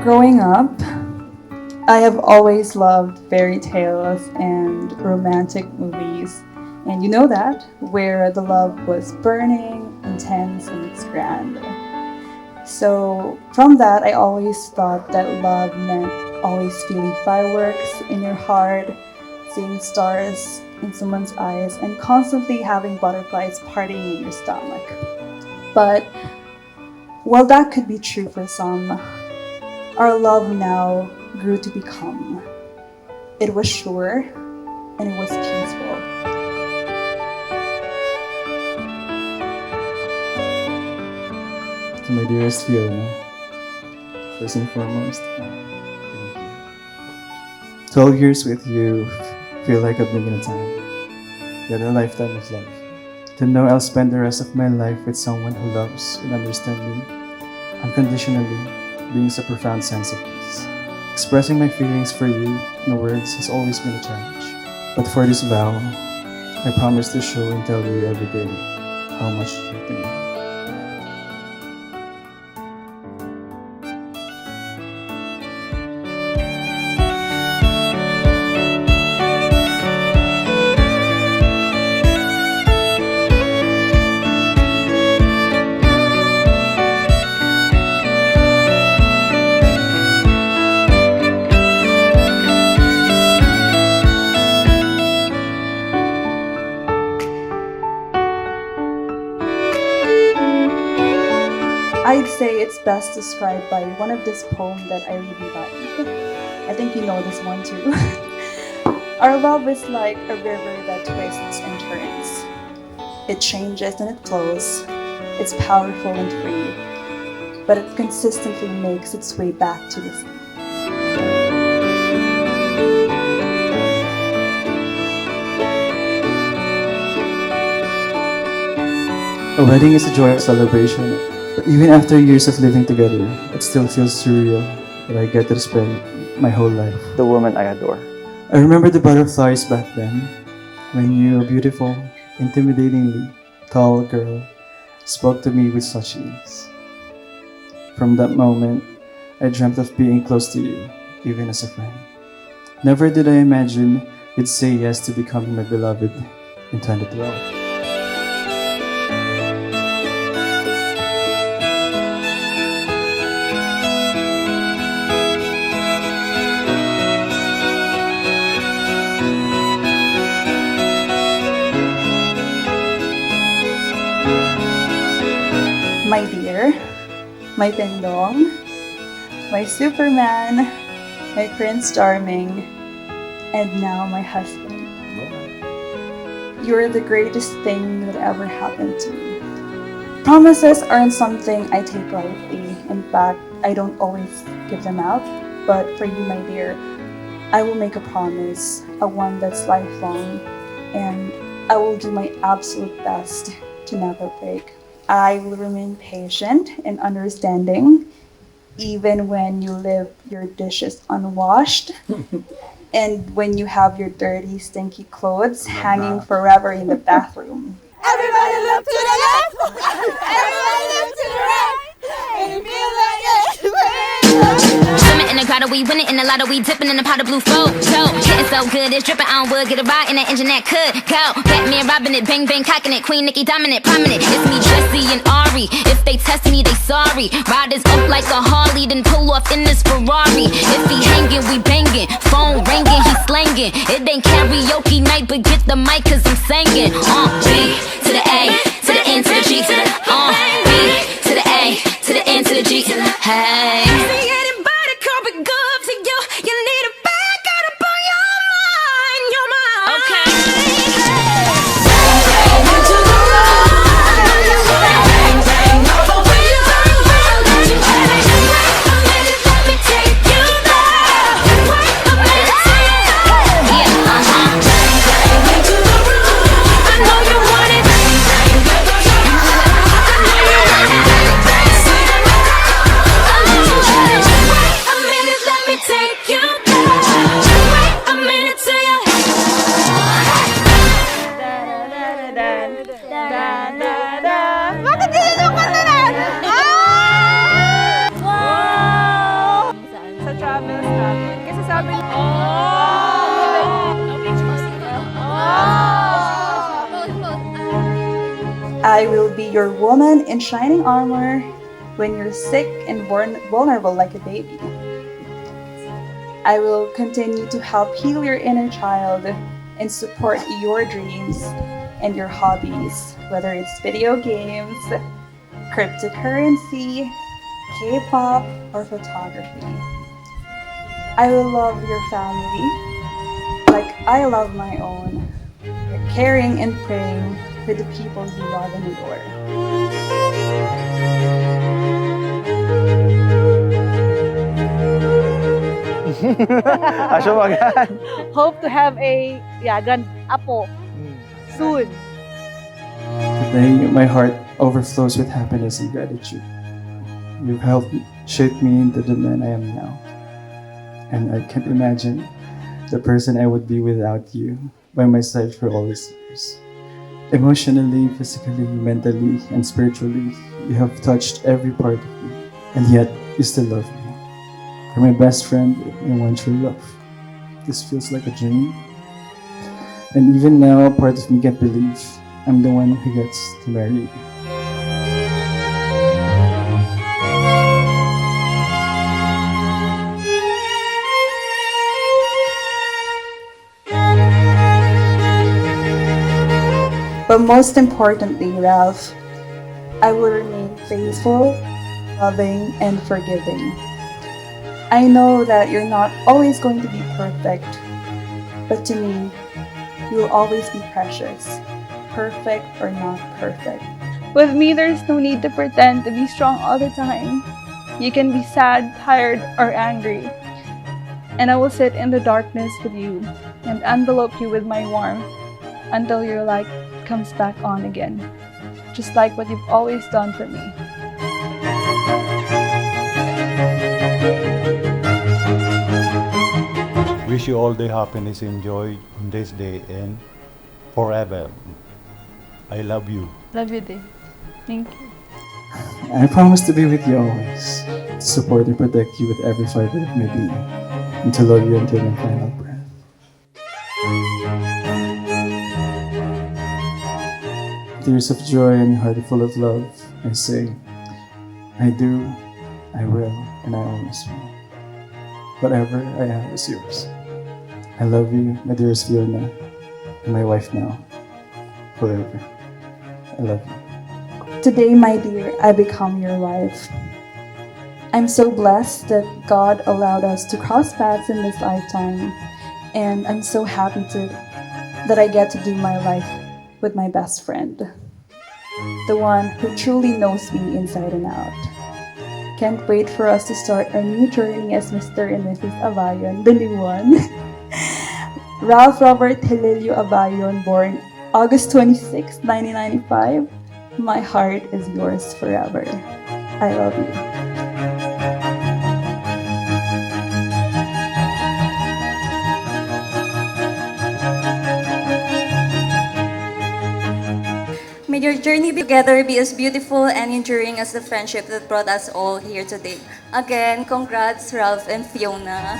Growing up, I have always loved fairy tales and romantic movies. And you know that, where the love was burning, intense, and it's grand. So, from that, I always thought that love meant always feeling fireworks in your heart, seeing stars in someone's eyes, and constantly having butterflies partying in your stomach. But while that could be true for some, our love now grew to become. It was sure and it was peaceful. To my dearest Fiona, first and foremost, thank you. 12 years with you feel like a blink in a time, yet a lifetime of love. To know I'll spend the rest of my life with someone who loves and understands me unconditionally brings a profound sense of peace. Expressing my feelings for you in words has always been a challenge. But for this vow, I promise to show and tell you every day how much you mean to me. I'd say it's best described by one of this poem that I really like. I think you know this one too. Our love is like a river that twists and turns. It changes and it flows. It's powerful and free, but it consistently makes its way back to the sea. A wedding is a joyous celebration, but even after years of living together, it still feels surreal that I get to spend my whole life with the woman I adore. I remember the butterflies back then, when you, a beautiful, intimidatingly tall girl, spoke to me with such ease. From that moment, I dreamt of being close to you, even as a friend. Never did I imagine you'd say yes to becoming my beloved in 2012. My dear, my Pendong, my Superman, my Prince Charming, and now my husband. You're the greatest thing that ever happened to me. Promises aren't something I take lightly. In fact, I don't always give them out. But for you, my dear, I will make a promise, a one that's lifelong, and I will do my absolute best to never break. I will remain patient and understanding, even when you leave your dishes unwashed, and when you have your dirty, stinky clothes hanging forever in the bathroom. Everybody look to the left. Everybody look to the right. And it feels like Swimming in the grotto, we winning in the lotto, we dipping in the pot of blue flow. Getting so good, it's dripping on wood. Get a ride in that engine that could go. Batman robbing it, bang bang cocking it. Queen Nicki dominant, prominent. It's me, Jesse and Ari. If they test me, they sorry. Riders up like a Harley, then pull off in this Ferrari. If he hanging, we banging. Phone ringing, he slanging. It ain't karaoke night, but get the mic 'cause I'm singing. B to the A, to the N to the G, to the B to the A, to the N to the G. Hey. See anybody coming good to you? You need a back out up on your mind, your mind. Okay. Bang bang into the road. Bang bang over where you bang bang. Let you wait a minute, let me take you there. Wait a minute, Yeah, bang bang into the room. I know you want it. Bang bang, I will be your woman in shining armor when you're sick and vulnerable like a baby. I will continue to help heal your inner child and support your dreams and your hobbies, whether it's video games, cryptocurrency, K-pop, or photography. I will love your family like I love my own, caring and praying for the people you love and adore. Asyo agad. Hope to have a grand apo soon. Today, my heart overflows with happiness and gratitude. You've helped shape me into the man I am now. And I can't imagine the person I would be without you by my side for all these years. Emotionally, physically, mentally, and spiritually, you have touched every part of me. And yet, you still love me. You're my best friend and one true love. This feels like a dream. And even now, part of me can't believe I'm the one who gets to marry you. But most importantly, Ralph, I will remain faithful, loving, and forgiving. I know that you're not always going to be perfect, but to me, you will always be precious, perfect or not perfect. With me, there's no need to pretend to be strong all the time. You can be sad, tired, or angry. And I will sit in the darkness with you and envelope you with my warmth until your light comes back on again, just like what you've always done for me. Wish you all the happiness and joy on this day and forever. I love you. Love you, Dave. Thank you. I promise to be with you always, to support and protect you with every fiber of my being, and to love you until my final breath. Tears of joy and heart full of love, I say, I do, I will, and I always will. Whatever I have is yours. I love you, my dearest Fiona, and my wife now, forever. I love you. Today, my dear, I become your wife. I'm so blessed that God allowed us to cross paths in this lifetime, and I'm so happy that I get to do my life with my best friend, the one who truly knows me inside and out. Can't wait for us to start our new journey as Mr. and Mrs. Abayon, the new one. Ralph Robert Helilio Abayon, born August 26, 1995. My heart is yours forever. I love you. May your journey together be as beautiful and enduring as the friendship that brought us all here today. Again, congrats, Ralph and Fiona.